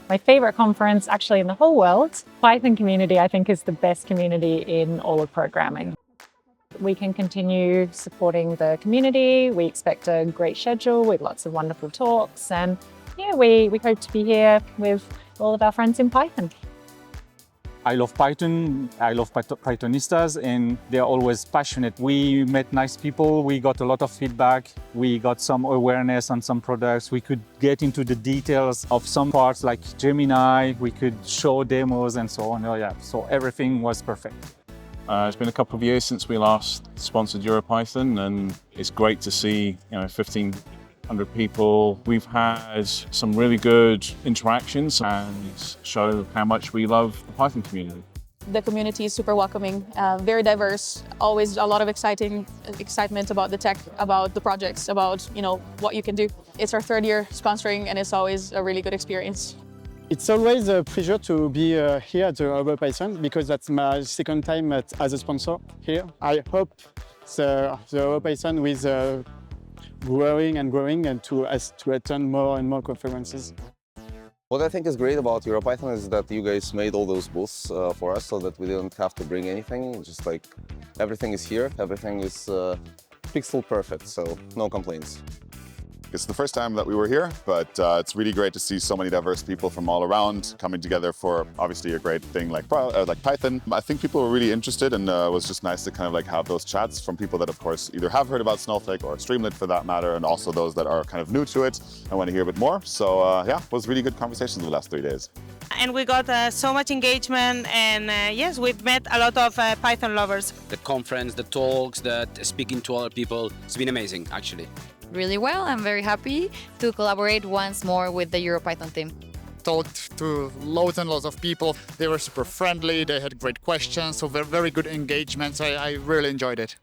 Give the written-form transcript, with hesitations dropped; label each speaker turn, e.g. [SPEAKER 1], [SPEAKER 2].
[SPEAKER 1] My favorite conference actually in the whole world. Python community, I think, is the best community in all of programming. We can continue supporting the community. We expect a great schedule with lots of wonderful talks. And yeah, we hope to be here with all of our friends in Python.
[SPEAKER 2] I love Python, I love Pythonistas, and they're always passionate. We met nice people, we got a lot of feedback, we got some awareness on some products, we could get into the details of some parts like Gemini, we could show demos and so on. Oh yeah, so everything was perfect.
[SPEAKER 3] It's been a couple of years since we last sponsored EuroPython, and it's great to see 1,500 people. We've had some really good interactions and show how much we love the Python community.
[SPEAKER 4] The community is super welcoming, very diverse, always a lot of excitement about the tech, about the projects, about what you can do. It's our third year sponsoring and it's always a really good experience.
[SPEAKER 5] It's always a pleasure to be here at the EuroPython because that's my second time as a sponsor here. I hope the EuroPython will growing and to attend more and more conferences.
[SPEAKER 6] What I think is great about EuroPython is that you guys made all those booths for us so that we didn't have to bring anything. Just like everything is here, everything is pixel perfect, so no complaints.
[SPEAKER 7] It's the first time that we were here, but it's really great to see so many diverse people from all around coming together for obviously a great thing like Python. I think people were really interested, and it was just nice to kind of have those chats from people that of course either have heard about Snowflake or Streamlit for that matter, and also those that are kind of new to it and want to hear a bit more. So yeah, it was really good conversations the last 3 days.
[SPEAKER 8] And we got so much engagement, and yes, we've met a lot of Python lovers.
[SPEAKER 9] The conference, the talks, speaking to other people, it's been amazing actually.
[SPEAKER 10] Really well. I'm very happy to collaborate once more with the EuroPython team.
[SPEAKER 11] Talked to loads and loads of people. They were super friendly, they had great questions, so very good engagement. I really enjoyed it.